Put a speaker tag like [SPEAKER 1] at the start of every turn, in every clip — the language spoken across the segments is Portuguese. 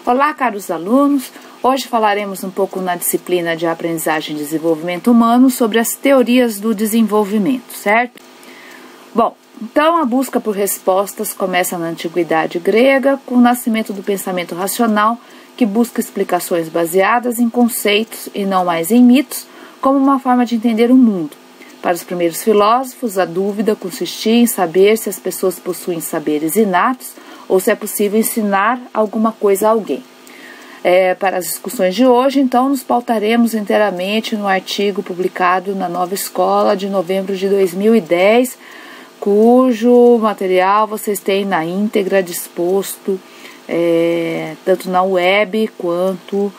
[SPEAKER 1] Olá, caros alunos! Hoje falaremos um pouco na disciplina de Aprendizagem e Desenvolvimento Humano sobre as teorias do desenvolvimento, certo? Bom, então a busca por respostas começa na Antiguidade Grega com o nascimento do pensamento racional que busca explicações baseadas em conceitos e não mais em mitos como uma forma de entender o mundo. Para os primeiros filósofos, a dúvida consistia em saber se as pessoas possuem saberes inatos ou se é possível ensinar alguma coisa a alguém. Para as discussões de hoje, então, nos pautaremos inteiramente no artigo publicado na Nova Escola de novembro de 2010, cujo material vocês têm na íntegra disposto, tanto na web quanto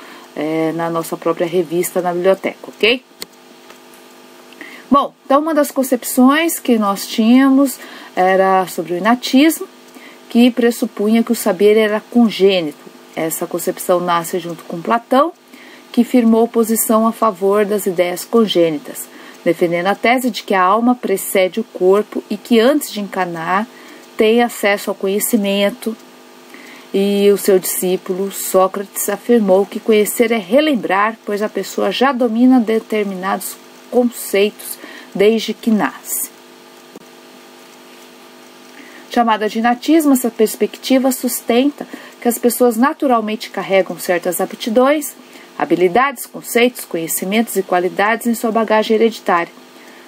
[SPEAKER 1] na nossa própria revista na biblioteca, ok? Bom, então uma das concepções que nós tínhamos era sobre o inatismo, que pressupunha que o saber era congênito. Essa concepção nasce junto com Platão, que firmou posição a favor das ideias congênitas, defendendo a tese de que a alma precede o corpo e que antes de encarnar tem acesso ao conhecimento. E o seu discípulo Sócrates afirmou que conhecer é relembrar, pois a pessoa já domina determinados conceitos desde que nasce. Chamada de inatismo, essa perspectiva sustenta que as pessoas naturalmente carregam certas aptidões, habilidades, conceitos, conhecimentos e qualidades em sua bagagem hereditária.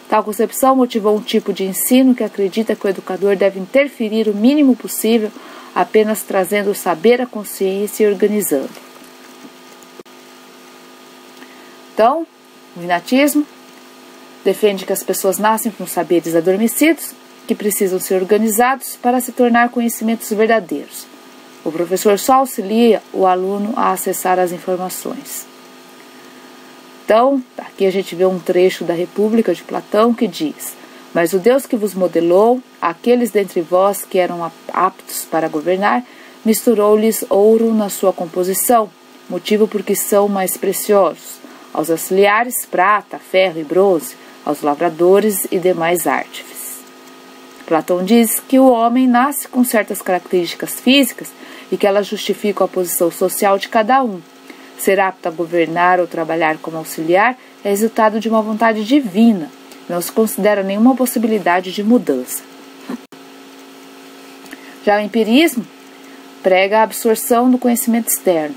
[SPEAKER 1] Tal concepção motivou um tipo de ensino que acredita que o educador deve interferir o mínimo possível, apenas trazendo o saber à consciência e organizando. Então, o inatismo defende que as pessoas nascem com saberes adormecidos, que precisam ser organizados para se tornar conhecimentos verdadeiros. O professor só auxilia o aluno a acessar as informações. Então, aqui a gente vê um trecho da República de Platão que diz: mas o Deus que vos modelou, aqueles dentre vós que eram aptos para governar, misturou-lhes ouro na sua composição, motivo por que são mais preciosos, aos auxiliares prata, ferro e bronze, aos lavradores e demais artífices. Platão diz que o homem nasce com certas características físicas e que elas justificam a posição social de cada um. Ser apto a governar ou trabalhar como auxiliar é resultado de uma vontade divina. Não se considera nenhuma possibilidade de mudança. Já o empirismo prega a absorção do conhecimento externo.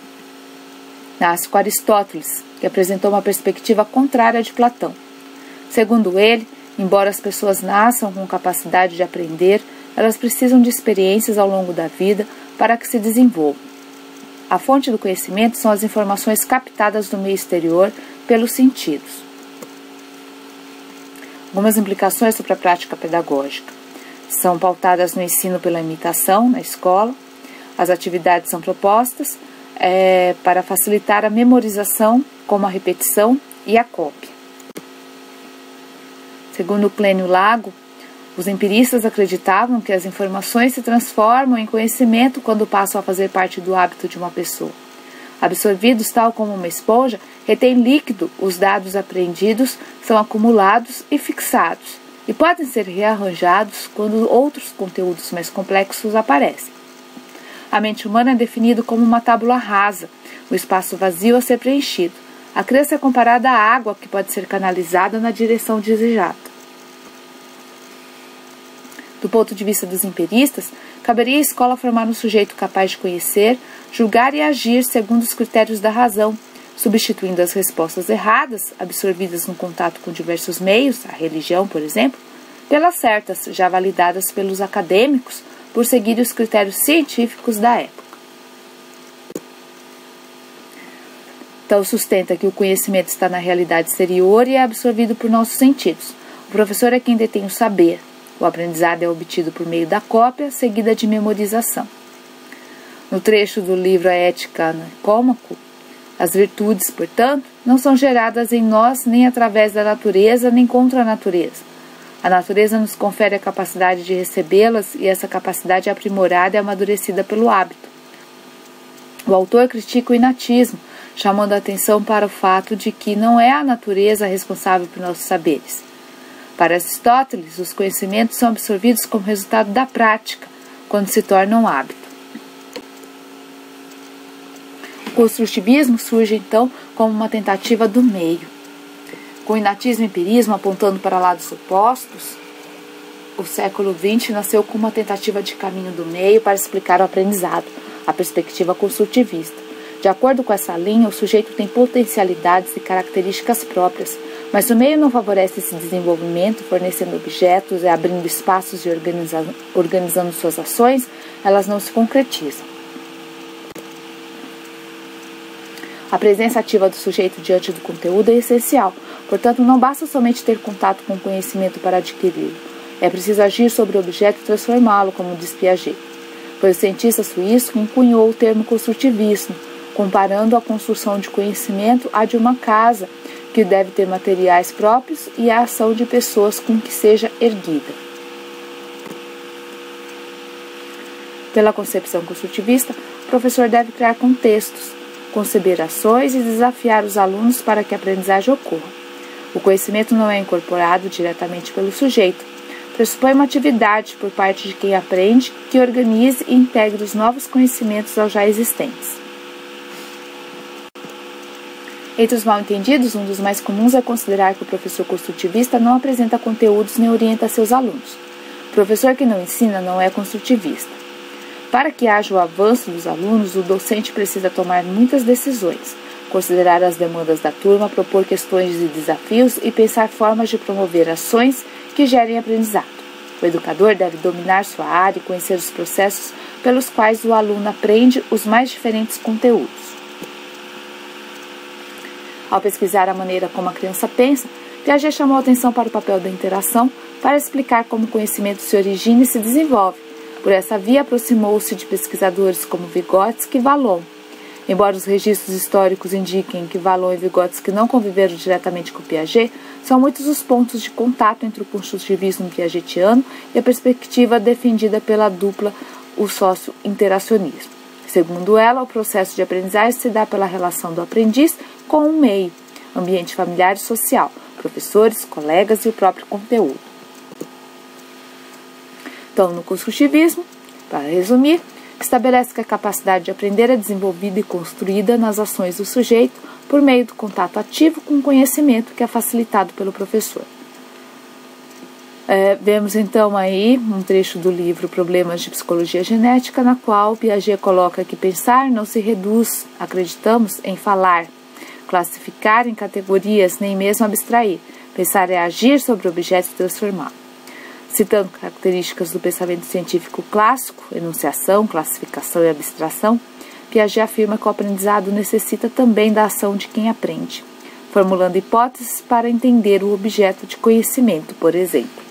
[SPEAKER 1] Nasce com Aristóteles, que apresentou uma perspectiva contrária de Platão. Segundo ele, embora as pessoas nasçam com capacidade de aprender, elas precisam de experiências ao longo da vida para que se desenvolvam. A fonte do conhecimento são as informações captadas do meio exterior pelos sentidos. Algumas implicações sobre a prática pedagógica são pautadas no ensino pela imitação na escola. As atividades são propostas para facilitar a memorização, como a repetição e a cópia. Segundo Clênio Lago, os empiristas acreditavam que as informações se transformam em conhecimento quando passam a fazer parte do hábito de uma pessoa. Absorvidos tal como uma esponja, retém líquido, os dados aprendidos são acumulados e fixados, e podem ser rearranjados quando outros conteúdos mais complexos aparecem. A mente humana é definida como uma tábula rasa, o espaço vazio a ser preenchido. A criança é comparada à água que pode ser canalizada na direção desejada. Do ponto de vista dos empiristas, caberia à escola formar um sujeito capaz de conhecer, julgar e agir segundo os critérios da razão, substituindo as respostas erradas, absorvidas no contato com diversos meios, a religião, por exemplo, pelas certas, já validadas pelos acadêmicos, por seguir os critérios científicos da época. Então, sustenta que o conhecimento está na realidade exterior e é absorvido por nossos sentidos. O professor é quem detém o saber. O aprendizado é obtido por meio da cópia, seguida de memorização. No trecho do livro A Ética Nicômaco, as virtudes, portanto, não são geradas em nós nem através da natureza, nem contra a natureza. A natureza nos confere a capacidade de recebê-las e essa capacidade é aprimorada e amadurecida pelo hábito. O autor critica o inatismo, chamando a atenção para o fato de que não é a natureza responsável por nossos saberes. Para Aristóteles, os conhecimentos são absorvidos como resultado da prática, quando se tornam hábito. O construtivismo surge, então, como uma tentativa do meio. Com o inatismo e empirismo apontando para lados opostos, o século XX nasceu como uma tentativa de caminho do meio para explicar o aprendizado, a perspectiva construtivista. De acordo com essa linha, o sujeito tem potencialidades e características próprias, mas o meio não favorece esse desenvolvimento, fornecendo objetos e abrindo espaços e organizando suas ações, elas não se concretizam. A presença ativa do sujeito diante do conteúdo é essencial, portanto, não basta somente ter contato com o conhecimento para adquiri-lo. É preciso agir sobre o objeto e transformá-lo, como diz Piaget. Foi o cientista suíço que encunhou o termo construtivismo, comparando a construção de conhecimento à de uma casa, que deve ter materiais próprios e a ação de pessoas com que seja erguida. Pela concepção construtivista, o professor deve criar contextos, conceber ações e desafiar os alunos para que a aprendizagem ocorra. O conhecimento não é incorporado diretamente pelo sujeito. Pressupõe uma atividade por parte de quem aprende que organize e integre os novos conhecimentos aos já existentes. Entre os mal-entendidos, um dos mais comuns é considerar que o professor construtivista não apresenta conteúdos nem orienta seus alunos. O professor que não ensina não é construtivista. Para que haja o avanço dos alunos, o docente precisa tomar muitas decisões, considerar as demandas da turma, propor questões e desafios e pensar formas de promover ações que gerem aprendizado. O educador deve dominar sua área e conhecer os processos pelos quais o aluno aprende os mais diferentes conteúdos. Ao pesquisar a maneira como a criança pensa, Piaget chamou a atenção para o papel da interação para explicar como o conhecimento se origina e se desenvolve. Por essa via, aproximou-se de pesquisadores como Vygotsky e Vallon. Embora os registros históricos indiquem que Vallon e Vygotsky não conviveram diretamente com Piaget, são muitos os pontos de contato entre o construtivismo piagetiano e a perspectiva defendida pela dupla, o sócio-interacionismo. Segundo ela, o processo de aprendizagem se dá pela relação do aprendiz com o meio, ambiente familiar e social, professores, colegas e o próprio conteúdo. Então, no construtivismo, para resumir, estabelece que a capacidade de aprender é desenvolvida e construída nas ações do sujeito por meio do contato ativo com o conhecimento que é facilitado pelo professor. Vemos então aí um trecho do livro Problemas de Psicologia Genética, na qual Piaget coloca que pensar não se reduz, acreditamos, em falar, classificar em categorias, nem mesmo abstrair. Pensar é agir sobre o objeto e transformá-lo. Citando características do pensamento científico clássico, enunciação, classificação e abstração, Piaget afirma que o aprendizado necessita também da ação de quem aprende, formulando hipóteses para entender o objeto de conhecimento, por exemplo.